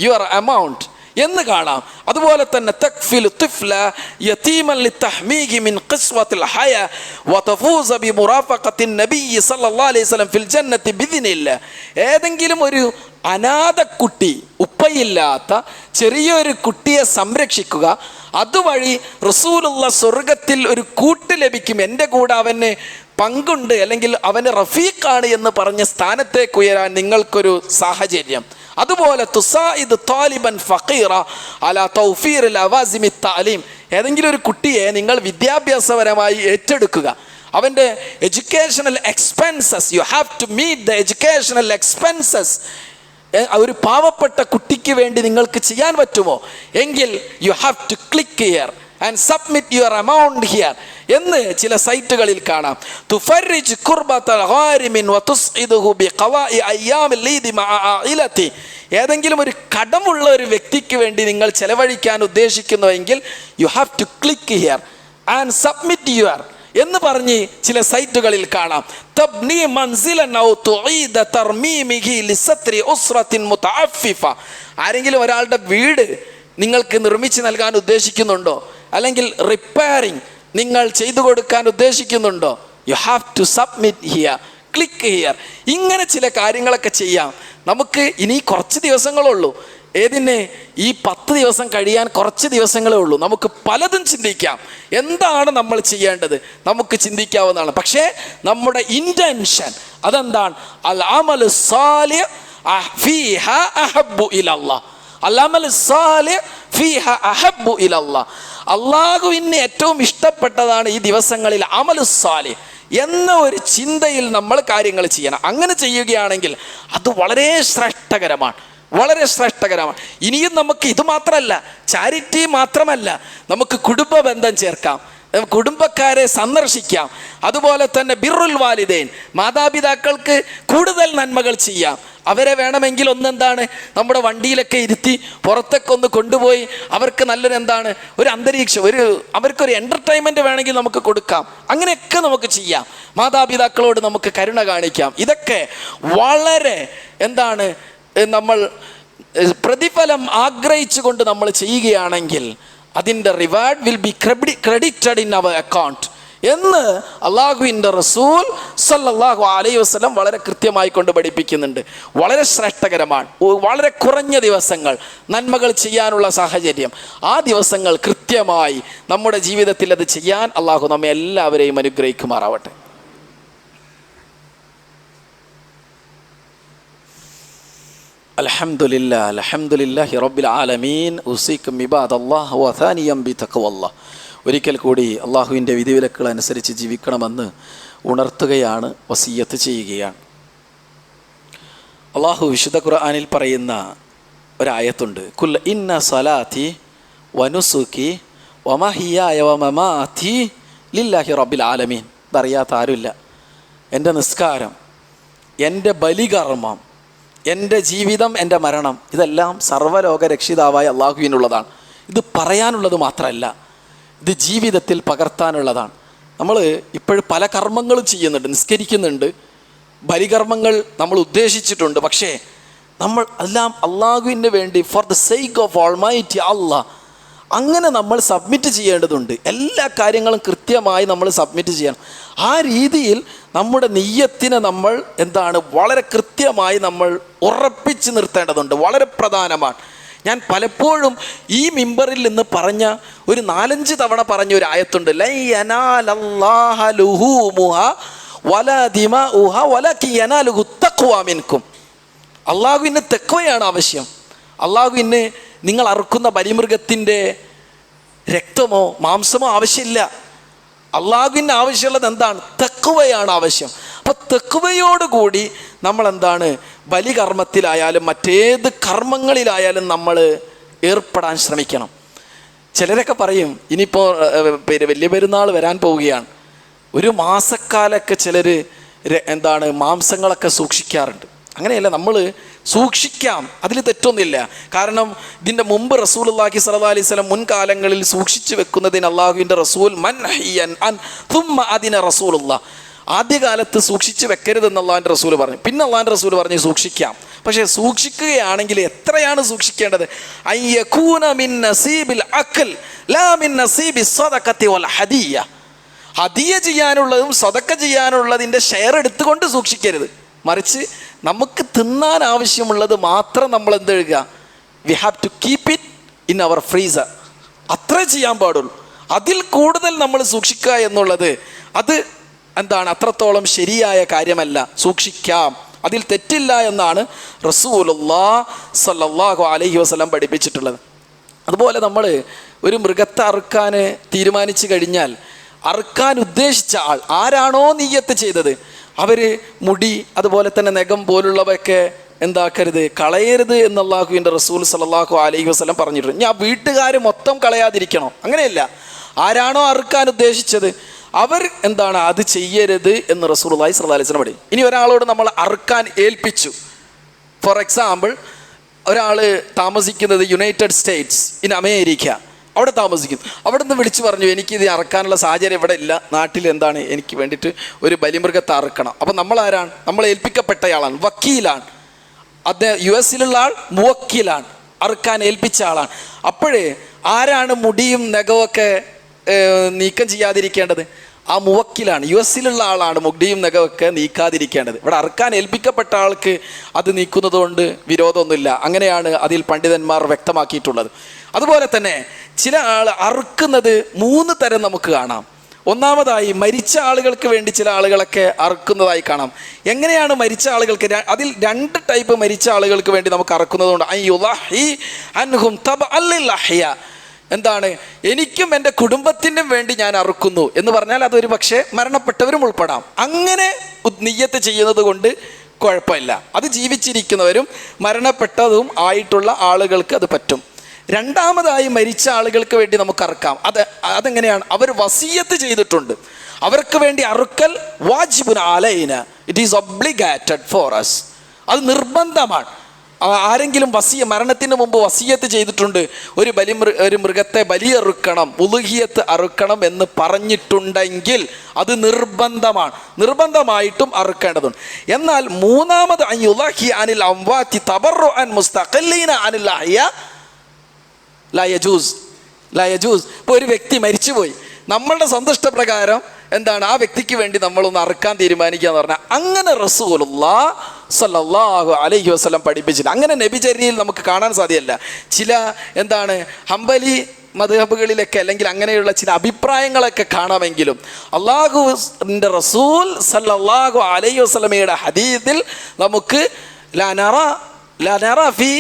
Speaker 1: your amount എന്ന് കാണാം. അതുപോലെ തന്നെ തക്ഫിലു തിഫ്ല യതീമൻ ലിതഹ്മീഗി മിൻ ഖിസ്വത്തിൽ ഹയ വതഫൂസ ബിമുറാഫഖത്തിൻ നബി സല്ലല്ലാഹു അലൈഹി വസല്ലം ഫിൽ ജന്നത്തി ബിഇദ്നില്ലാഹ്. ഏതെങ്കിലും ഒരു അനാഥ കുട്ടി, ഉപ്പയില്ലാത്ത ചെറിയൊരു കുട്ടിയെ സംരക്ഷിക്കുക, അതുവഴി റസൂലുള്ള സ്വർഗത്തിൽ ഒരു കൂട്ട് ലഭിക്കും, എൻ്റെ കൂടെ അവന് പങ്കുണ്ട് അല്ലെങ്കിൽ അവന് റഫീഖാണ് എന്ന് പറഞ്ഞ സ്ഥാനത്തേക്ക് ഉയരാൻ നിങ്ങൾക്കൊരു സാഹചര്യം. അതുപോലെ തുസായിദ് താലിബൻ ഫഖീറ അലാ തൗഫീർ ലവാസിമി തഅലീം. ഏതെങ്കിലും ഒരു കുട്ടിയെ നിങ്ങൾ വിദ്യാഭ്യാസപരമായി ഏറ്റെടുക്കുക, അവൻ്റെ educational expenses, you have to meet the educational expenses. ഒരു പാവപ്പെട്ട കുട്ടിക്ക് വേണ്ടി നിങ്ങൾക്ക് ചെയ്യാൻ പറ്റുമോ എങ്കിൽ you have to click here and submit your amount here എന്ന് ചില സൈറ്റുകളിൽ കാണാം. തുഫർരിജ് ഖുർബത്തൽ ഗാരിമിൻ വതുസ്ഇദുഹു ബിഖവാഇ അയ്യാമിൽ ഈദി മഅ ആയിലതി. ഏതെങ്കിലും ഒരു കടമുള്ള ഒരു വ്യക്തിക്ക് വേണ്ടി നിങ്ങൾ ചെലവഴിക്കാൻ ഉദ്ദേശിക്കുന്നുവെങ്കിൽ you have to click here and submit your എന്ന് പറഞ്ഞ് ചില സൈറ്റുകളിൽ കാണാം. തബ്നി മൻസിലൻ ഔ തുഈദ തർമീമിഹി ലിസത്രി ഉസ്റത്തിൻ മുതഅഫിഫ. ആരെങ്കിലും ഒരാളുടെ വീട് നിങ്ങൾക്ക് നിർമ്മിച്ച് നൽകാൻ ഉദ്ദേശിക്കുന്നുണ്ടോ, അല്ലെങ്കിൽ റിപ്പയറിങ് നിങ്ങൾ ചെയ്തു കൊടുക്കാൻ ഉദ്ദേശിക്കുന്നുണ്ടോ, you have to submit here, click here. ഇങ്ങനെ ചില കാര്യങ്ങളൊക്കെ ചെയ്യാം. നമുക്ക് ഇനി കുറച്ച് ദിവസങ്ങളുള്ളൂ. ഏതിന്? ഈ 10 ദിവസം കഴിയാൻ കുറച്ച് ദിവസങ്ങളേ ഉള്ളൂ. നമുക്ക് പലതും ചിന്തിക്കാം. എന്താണ് നമ്മൾ ചെയ്യേണ്ടത് നമുക്ക് ചിന്തിക്കാവുന്നതാണ്. പക്ഷേ നമ്മുടെ ഇൻറ്റൻഷൻ അതെന്താണ്? അൽ അമലു സാലിഹ് ഫീഹാ അഹബ്ബു ഇലല്ലാഹ്. അൽ അമലു സാലിഹ് ഫീഹാ അഹബ്ബു ഇലല്ലാഹ്. അള്ളാഹുവിന് ഏറ്റവും ഇഷ്ടപ്പെട്ടതാണ് ഈ ദിവസങ്ങളിൽ അമലു സാലിഹ് എന്ന ഒരു ചിന്തയിൽ നമ്മൾ കാര്യങ്ങൾ ചെയ്യണം. അങ്ങനെ ചെയ്യുകയാണെങ്കിൽ അത് വളരെ ശ്രേഷ്ഠകരമാണ്, വളരെ ശ്രേഷ്ഠകരമാണ്. ഇനിയും നമുക്ക് ഇത് മാത്രമല്ല, ചാരിറ്റി മാത്രമല്ല, നമുക്ക് കുടുംബ ബന്ധം ചേർക്കാം, കുടുംബക്കാരെ സന്ദർശിക്കാം. അതുപോലെ തന്നെ ബിറുൽ വാലിദൈൻ, മാതാപിതാക്കൾക്ക് കൂടുതൽ നന്മകൾ ചെയ്യാം. അവരെ വേണമെങ്കിൽ ഒന്നെന്താണ് നമ്മുടെ വണ്ടിയിലൊക്കെ ഇരുത്തി പുറത്തൊക്കെ ഒന്ന് കൊണ്ടുപോയി അവർക്ക് നല്ലൊരു ഒരു അന്തരീക്ഷം, അവർക്കൊരു എൻ്റർടൈൻമെൻറ്റ് വേണമെങ്കിൽ നമുക്ക് കൊടുക്കാം. അങ്ങനെയൊക്കെ നമുക്ക് ചെയ്യാം. മാതാപിതാക്കളോട് നമുക്ക് കരുണ കാണിക്കാം. ഇതൊക്കെ വളരെ നമ്മൾ പ്രതിഫലം ആഗ്രഹിച്ചുകൊണ്ട് നമ്മൾ ചെയ്യുകയാണെങ്കിൽ അതിൻ്റെ reward will be credited in our account എന്ന് അള്ളാഹുവിൻ്റെ റസൂൽ സല്ലല്ലാഹു അലൈഹി വസല്ലം വളരെ കൃത്യമായി കൊണ്ട് പഠിപ്പിക്കുന്നുണ്ട്. വളരെ ശ്രേഷ്ഠകരമാണ്. വളരെ കുറഞ്ഞ ദിവസങ്ങൾ നന്മകൾ ചെയ്യാനുള്ള സാഹചര്യം, ആ ദിവസങ്ങൾ കൃത്യമായി നമ്മുടെ ജീവിതത്തിൽ അത് ചെയ്യാൻ അള്ളാഹു നമ്മെ എല്ലാവരെയും അനുഗ്രഹിക്കുമാറാവട്ടെ. അൽഹംദുലില്ലാഹ് അൽഹംദുലില്ലാഹി റബ്ബിൽ ആലമീൻ. ഉസീക്കും ഇബാദല്ലാഹ് വസാനിയം ബിതഖ്വല്ലാഹ്. ഒരിക്കൽ കൂടി അള്ളാഹുവിൻ്റെ വിധിവിലക്കുകൾ അനുസരിച്ച് ജീവിക്കണമെന്ന് ഉണർത്തുകയാണ്, വസിയ്യത്ത് ചെയ്യുകയാണ്. അള്ളാഹു വിശുദ്ധ ഖുർആനിൽ പറയുന്ന ഒരായത്തുണ്ട്. കുൽ ഇന്ന സ്വലാത്തി വനുസുക്കി വമഹിയായ വമമാതി ലില്ലാഹി റബ്ബിൽ ആലമീൻ. ഇതറിയാത്ത ആരുമില്ല. എൻ്റെ നിസ്കാരം, എൻ്റെ ബലികർമ്മം, എൻ്റെ ജീവിതം, എൻ്റെ മരണം, ഇതെല്ലാം സർവ്വലോക രക്ഷിതാവായ അള്ളാഹുവിനുള്ളതാണ്. ഇത് പറയാനുള്ളത് മാത്രമല്ല, ഇത് ജീവിതത്തിൽ പകർത്താനുള്ളതാണ്. നമ്മൾ ഇപ്പോഴും പല കർമ്മങ്ങളും ചെയ്യുന്നുണ്ട്, നിസ്കരിക്കുന്നുണ്ട്, ബലികർമ്മങ്ങൾ നമ്മൾ ഉദ്ദേശിച്ചിട്ടുണ്ട്. പക്ഷേ നമ്മൾ എല്ലാം അള്ളാഹുവിന് വേണ്ടി, for the sake of almighty Allah, അങ്ങനെ നമ്മൾ സബ്മിറ്റ് ചെയ്യേണ്ടതുണ്ട്. എല്ലാ കാര്യങ്ങളും കൃത്യമായി നമ്മൾ സബ്മിറ്റ് ചെയ്യണം. ആ രീതിയിൽ നമ്മുടെ നിയ്യത്തിനെ നമ്മൾ വളരെ കൃത്യമായി നമ്മൾ ഉറപ്പിച്ച് നിർത്തേണ്ടതുണ്ട്. വളരെ പ്രധാനമാണ്. ഞാൻ പലപ്പോഴും ഈ മിമ്പറിൽ നിന്ന് പറഞ്ഞ ഒരു 4-5 തവണ പറഞ്ഞ ഒരു ആയത്തുണ്ട്. ലൻ യനാലല്ലാഹ ലുഹൂമുഹാ വലാ ദിമാഉഹാ വലകിൻ യനാലുഹു തഖ്വ മിൻകും. അള്ളാഹുവിന് തഖ്വയാണ് ആവശ്യം. അള്ളാഹുവിന് നിങ്ങൾ അറുക്കുന്ന ബലിമൃഗത്തിൻ്റെ രക്തമോ മാംസമോ ആവശ്യമില്ല. അള്ളാഹുവിന് ആവശ്യമുള്ളത് എന്താണ്? തഖ്വയാണ് ആവശ്യം. അപ്പം തഖ്വയോടുകൂടി നമ്മൾ ബലികർമ്മത്തിലായാലും മറ്റേത് കർമ്മങ്ങളിലായാലും നമ്മൾ ഏർപ്പെടാൻ ശ്രമിക്കണം. ചിലരൊക്കെ പറയും, ഇനിയിപ്പോൾ വലിയ പെരുന്നാൾ വരാൻ പോവുകയാണ്, ഒരു മാസക്കാലൊക്കെ ചിലർ മാംസങ്ങളൊക്കെ സൂക്ഷിക്കാറുണ്ട്. അങ്ങനെയല്ല, നമ്മൾ സൂക്ഷിക്കാം, അതിൽ തെറ്റൊന്നുമില്ല. കാരണം ഇതിൻ്റെ മുമ്പ് റസൂലുള്ളാഹി സ്വല്ലല്ലാഹി അലൈഹി വസല്ലം മുൻകാലങ്ങളിൽ സൂക്ഷിച്ചു വെക്കുന്നതിന് അള്ളാഹുവിൻ്റെ റസൂൽ മൻഹിയൻ അൻ തുമ്മ അതിന റസൂലുള്ളാഹ്, ആദ്യകാലത്ത് സൂക്ഷിച്ച് വെക്കരുതെന്ന് അള്ളാഹിൻ്റെ റസൂൽ പറഞ്ഞു. പിന്നെ അള്ളാഹിൻ്റെ റസൂൽ പറഞ്ഞു സൂക്ഷിക്കാം. പക്ഷേ സൂക്ഷിക്കുകയാണെങ്കിൽ എത്രയാണ് സൂക്ഷിക്കേണ്ടത്? അയ്യകൂന മിൻ നസീബിൽ അഖൽ ലാ മിൻ നസീബി സദഖത്തി വൽ ഹദിയ. ഹദിയ ചെയ്യാനുള്ളതും സദഖ ചെയ്യാനുള്ളതിൻ്റെ ഷെയർ എടുത്തുകൊണ്ട് സൂക്ഷിക്കരുത്. മറിച്ച് നമുക്ക് തിന്നാൻ ആവശ്യമുള്ളത് മാത്രം നമ്മൾ എന്തെഴുതുക, we have to keep it in our freezer. അത്രേ ചെയ്യാൻ പാടുള്ളൂ. അതിൽ കൂടുതൽ നമ്മൾ സൂക്ഷിക്കുക എന്നുള്ളത് അത് അത്രത്തോളം ശരിയായ കാര്യമല്ല. സൂക്ഷിക്കാം, അതിൽ തെറ്റില്ല എന്നാണ് റസൂലുള്ളാഹി സ്വല്ലല്ലാഹു അലൈഹി വസല്ലം പഠിപ്പിച്ചിട്ടുള്ളത്. അതുപോലെ നമ്മൾ ഒരു മൃഗത്തെ അറുക്കാൻ തീരുമാനിച്ചു കഴിഞ്ഞാൽ അറുക്കാൻ ഉദ്ദേശിച്ച ആൾ ആരാണോ നിയ്യത്ത് ചെയ്തത്, അവർ മുടി അതുപോലെ തന്നെ നഖം പോലുള്ളവയൊക്കെ കളയരുത് എന്ന് അല്ലാഹുവിൻ്റെ റസൂൽ സ്വല്ലല്ലാഹു അലൈഹി വസല്ലം പറഞ്ഞിട്ടുണ്ട്. ഞാൻ വീട്ടുകാർ മൊത്തം കളയാതിരിക്കണോ? അങ്ങനെയല്ല. ആരാണോ അറുക്കാൻ ഉദ്ദേശിച്ചത് അവർ അത് ചെയ്യരുത് എന്ന് റസൂലുള്ളാഹി സ്വല്ലല്ലാഹു അലൈഹി വസല്ലം പറയും. ഇനി ഒരാളോട് നമ്മൾ അറുക്കാൻ ഏൽപ്പിച്ചു. ഫോർ എക്സാമ്പിൾ, ഒരാൾ താമസിക്കുന്നത് യുണൈറ്റഡ് സ്റ്റേറ്റ്സ് ഇൻ അമേരിക്ക, അവിടെ താമസിക്കുന്നു. അവിടെ നിന്ന് വിളിച്ചു പറഞ്ഞു എനിക്കിത് അറക്കാനുള്ള സാഹചര്യം ഇവിടെ ഇല്ല, നാട്ടിൽ എനിക്ക് വേണ്ടിയിട്ട് ഒരു ബലിമൃഗത്തെ അറുക്കണം. അപ്പം നമ്മളാരാണ്? നമ്മൾ ഏൽപ്പിക്കപ്പെട്ടയാളാണ്, വക്കീലാണ്. അദ്ദേഹം US-ലുള്ള ആൾ മുവക്കീലാണ്, അറുക്കാൻ ഏൽപ്പിച്ച ആളാണ്. അപ്പോഴേ ആരാണ് മുടിയും നഖമൊക്കെ നീക്കം ചെയ്യാതിരിക്കേണ്ടത്? ആ മുവക്കിലാണ്, US-ലുള്ള ആളാണ് മുടിയും നഖമൊക്കെ നീക്കാതിരിക്കേണ്ടത്. ഇവിടെ അറുക്കാൻ ഏൽപ്പിക്കപ്പെട്ട ആൾക്ക് അത് നീക്കുന്നത് കൊണ്ട് വിരോധമൊന്നുമില്ല. അങ്ങനെയാണ് അതിൽ പണ്ഡിതന്മാർ വ്യക്തമാക്കിയിട്ടുള്ളത്. അതുപോലെ തന്നെ ചില ആൾ അറുക്കുന്നത് 3 തരം നമുക്ക് കാണാം. ഒന്നാമതായി മരിച്ച ആളുകൾക്ക് വേണ്ടി ചില ആളുകളൊക്കെ അറുക്കുന്നതായി കാണാം. എങ്ങനെയാണ് മരിച്ച ആളുകൾക്ക്? അതിൽ 2 ടൈപ്പ് മരിച്ച ആളുകൾക്ക് വേണ്ടി നമുക്ക് അറുക്കുന്നതുകൊണ്ട് എനിക്കും എൻ്റെ കുടുംബത്തിനും വേണ്ടി ഞാൻ അറുക്കുന്നു എന്ന് പറഞ്ഞാൽ അതൊരു പക്ഷേ മരണപ്പെട്ടവരും ഉൾപ്പെടാം. അങ്ങനെ നിയ്യത്ത് ചെയ്യുന്നത് കൊണ്ട് കുഴപ്പമില്ല. അത് ജീവിച്ചിരിക്കുന്നവരും മരണപ്പെട്ടതും ആയിട്ടുള്ള ആളുകൾക്ക് അത് പറ്റും. രണ്ടാമതായി മരിച്ച ആളുകൾക്ക് വേണ്ടി നമുക്ക് അറുക്കാം. അതെങ്ങനെയാണ്? അവർ വസിയത്ത് ചെയ്തിട്ടുണ്ട്, അവർക്ക് വേണ്ടി അറുക്കൽ വാജിബുൻ അലൈന, it is obligated for us. അത് നിർബന്ധമാണ്. ആരെങ്കിലും മരണത്തിന് മുമ്പ് വസിയത്ത് ചെയ്തിട്ടുണ്ട്, ഒരു മൃഗത്തെ ബലിയറുക്കണം, ഉളുഹിയത്ത് അറുക്കണം എന്ന് പറഞ്ഞിട്ടുണ്ടെങ്കിൽ അത് നിർബന്ധമാണ്, നിർബന്ധമായിട്ടും അറുക്കേണ്ടതുണ്ട്. എന്നാൽ മൂന്നാമത് അനിൽ അംവാത്തി തബറുഅൻ മുസ്തഖില്ലീന അനിൽ അഹ്യ ലാ യജൂസ്. ഇപ്പോൾ ഒരു വ്യക്തി മരിച്ചുപോയി, നമ്മളുടെ സന്തുഷ്ടപ്രകാരം ആ വ്യക്തിക്ക് വേണ്ടി നമ്മളൊന്ന് അറുക്കാൻ തീരുമാനിക്കുക എന്ന് പറഞ്ഞാൽ അങ്ങനെ റസൂലുള്ളാഹി സ്വല്ലല്ലാഹു അലൈഹി വസല്ലം പഠിപ്പിച്ചില്ല. അങ്ങനെ നബിചര്യയിൽ നമുക്ക് കാണാൻ സാധ്യമല്ല. ചില ഹംബലി മദ്ഹബുകളിലൊക്കെ അല്ലെങ്കിൽ അങ്ങനെയുള്ള ചില അഭിപ്രായങ്ങളൊക്കെ കാണാമെങ്കിലും അല്ലാഹുവിൻ്റെ റസൂൽ സ്വല്ലല്ലാഹു അലൈഹി വസല്ലമയുടെ ഹദീസിൽ നമുക്ക് ലാ നറ ഫി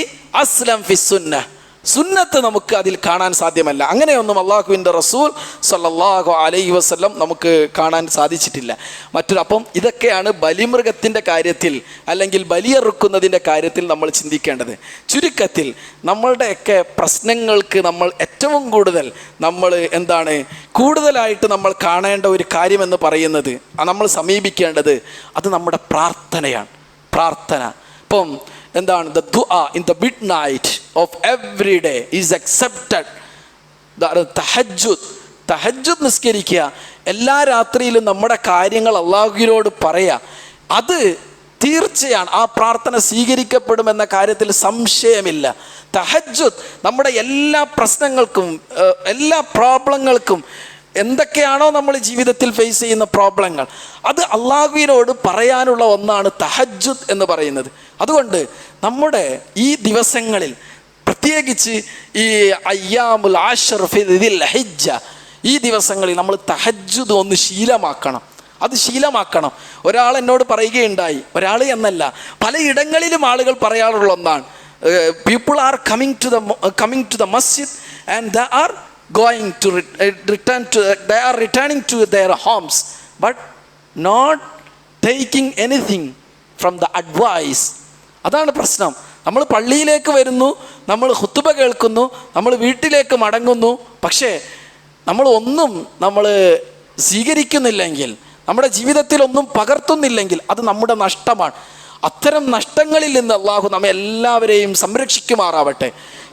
Speaker 1: അസ്ലം ഫി സുന്നഹ്, സുന്നത്ത് നമുക്ക് അതിൽ കാണാൻ സാധ്യമല്ല. അങ്ങനെയൊന്നും അല്ലാഹുവിൻ്റെ റസൂൽ സ്വല്ലല്ലാഹു അലൈഹി വസല്ലം നമുക്ക് കാണാൻ സാധിച്ചിട്ടില്ല. അപ്പം ഇതൊക്കെയാണ് ബലിമൃഗത്തിൻ്റെ കാര്യത്തിൽ അല്ലെങ്കിൽ ബലിയറുക്കുന്നതിൻ്റെ കാര്യത്തിൽ നമ്മൾ ചിന്തിക്കേണ്ടത്. ചുരുക്കത്തിൽ നമ്മളുടെയൊക്കെ പ്രശ്നങ്ങൾക്ക് നമ്മൾ ഏറ്റവും കൂടുതൽ കൂടുതലായിട്ട് നമ്മൾ കാണേണ്ട ഒരു കാര്യമെന്ന് പറയുന്നത്, നമ്മൾ സമീപിക്കേണ്ടത് അത് നമ്മുടെ പ്രാർത്ഥനയാണ്. പ്രാർത്ഥന. ഇപ്പം the dua in the midnight of every day is accepted. തഹജ്ജുദ് നിസ്കരിക്കുക, എല്ലാ രാത്രിയിലും നമ്മുടെ കാര്യങ്ങൾ അല്ലാഹുവിനോട് പറയുക, അത് തീർച്ചയാണ് ആ പ്രാർത്ഥന സ്വീകരിക്കപ്പെടുമെന്ന കാര്യത്തിൽ സംശയമില്ല. തഹജ്ജുദ് നമ്മുടെ എല്ലാ പ്രശ്നങ്ങൾക്കും എല്ലാ പ്രോബ്ലങ്ങൾക്കും എന്തൊക്കെയാണോ നമ്മൾ ജീവിതത്തിൽ ഫേസ് ചെയ്യുന്ന പ്രോബ്ലങ്ങൾ, അത് അല്ലാഹുവിനോട് പറയാനുള്ള ഒന്നാണ് തഹജ്ജുദ് എന്ന് പറയുന്നത്. അതുകൊണ്ട് നമ്മുടെ ഈ ദിവസങ്ങളിൽ പ്രത്യേകിച്ച് ഈ അയ്യാമുൽ ആശർ ഫിൽ ഹിജ്ജ, ഈ ദിവസങ്ങളിൽ നമ്മൾ തഹജ്ജുദ് ഒന്ന് ശീലമാക്കണം. അത് ശീലമാക്കണം. ഒരാൾ എന്നോട് പറയുകയുണ്ടായി, ഒരാൾ എന്നല്ല പലയിടങ്ങളിലും ആളുകൾ പറയാറുള്ള ഒന്നാണ്, people are coming to the masjid and they are going to they are returning to their homes but not taking anything from the advice. അതാണ് പ്രശ്നം. നമ്മൾ പള്ളിയിലേക്ക് വരുന്നു, നമ്മൾ ഖുതുബ കേൾക്കുന്നു, നമ്മൾ വീട്ടിലേക്ക് മടങ്ങുന്നു, പക്ഷേ നമ്മൾ സ്വീകരിക്കുന്നില്ലെങ്കിൽ നമ്മുടെ ജീവിതത്തിൽ ഒന്നും പകർത്തുന്നില്ലെങ്കിൽ അത് നമ്മുടെ നഷ്ടമാണ്. അത്തരം നഷ്ടങ്ങളിൽ നിന്ന് അള്ളാഹു നമ്മെ എല്ലാവരെയും സംരക്ഷിക്കുമാറാവട്ടെ.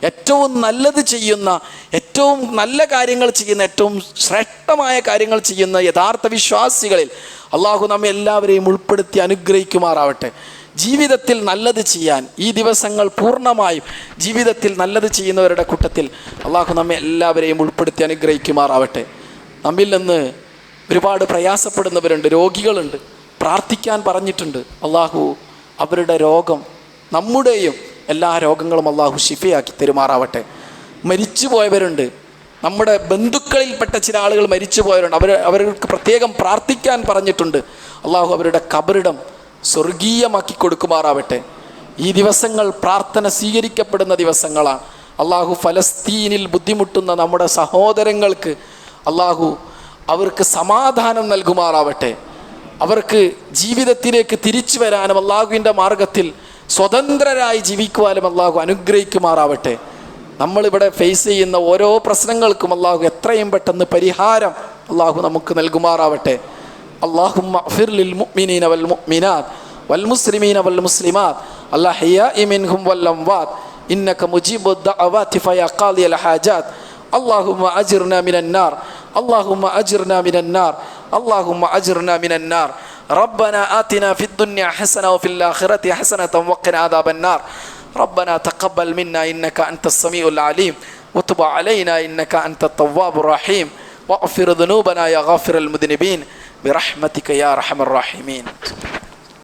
Speaker 1: ഏറ്റവും നല്ലത് ചെയ്യുന്ന, ഏറ്റവും നല്ല കാര്യങ്ങൾ ചെയ്യുന്ന, ഏറ്റവും ശ്രേഷ്ഠമായ കാര്യങ്ങൾ ചെയ്യുന്ന യഥാർത്ഥ വിശ്വാസികളിൽ അള്ളാഹു നമ്മെ എല്ലാവരെയും ഉൾപ്പെടുത്തി അനുഗ്രഹിക്കുമാറാവട്ടെ. ജീവിതത്തിൽ നല്ലത് ചെയ്യാൻ ഈ ദിവസങ്ങൾ പൂർണ്ണമായും ജീവിതത്തിൽ നല്ലത് ചെയ്യുന്നവരുടെ കൂട്ടത്തിൽ അള്ളാഹു നമ്മെ എല്ലാവരെയും ഉൾപ്പെടുത്തി അനുഗ്രഹിക്കുമാറാവട്ടെ. നമ്മിൽ നിന്ന് ഒരുപാട് പ്രയാസപ്പെടുന്നവരുണ്ട്, രോഗികളുണ്ട്, പ്രാർത്ഥിക്കാൻ പറഞ്ഞിട്ടുണ്ട്. അള്ളാഹു അവരുടെ രോഗം, നമ്മുടെയും എല്ലാ രോഗങ്ങളും അള്ളാഹു ശിഫയാക്കി തരുമാറാവട്ടെ. മരിച്ചു പോയവരുണ്ട്, നമ്മുടെ ബന്ധുക്കളിൽപ്പെട്ട ചില ആളുകൾ മരിച്ചു പോയവരുണ്ട്. അവർക്ക് പ്രത്യേകം പ്രാർത്ഥിക്കാൻ പറഞ്ഞിട്ടുണ്ട്. അള്ളാഹു അവരുടെ ഖബറിടം സ്വർഗീയമാക്കി കൊടുക്കുമാറാവട്ടെ. ഈ ദിവസങ്ങൾ പ്രാർത്ഥന സ്വീകരിക്കപ്പെടുന്ന ദിവസങ്ങളാണ്. അള്ളാഹു ഫലസ്തീനിൽ ബുദ്ധിമുട്ടുന്ന നമ്മുടെ സഹോദരങ്ങൾക്ക് അള്ളാഹു അവർക്ക് സമാധാനം നൽകുമാറാവട്ടെ. അവർക്ക് ജീവിതത്തിലേക്ക് തിരിച്ചു വരാനും അള്ളാഹുവിൻ്റെ മാർഗത്തിൽ സ്വതന്ത്രരായി ജീവിക്കുവാനും അള്ളാഹു അനുഗ്രഹിക്കുമാറാവട്ടെ. നമ്മളിവിടെ ഫേസ് ചെയ്യുന്ന ഓരോ പ്രശ്നങ്ങൾക്കും അള്ളാഹു എത്രയും പെട്ടെന്ന് പരിഹാരം അള്ളാഹു നമുക്ക് നൽകുമാറാവട്ടെ. اللهم اغفر للمؤمنين والمؤمنات والمسلمين والمسلمات الأحياء منهم والأموات إنك مجيب الدعوات فيا قاضي الحاجات اللهم أجرنا من النار اللهم أجرنا من النار اللهم أجرنا من النار ربنا آتنا في الدنيا حسنة وفي الآخرة حسنة وقنا عذاب النار ربنا تقبل منا إنك أنت السميع العليم وتب علينا إنك أنت التواب الرحيم واغفر ذنوبنا يا غافر المذنبين برحمتك يا أرحم الراحمين.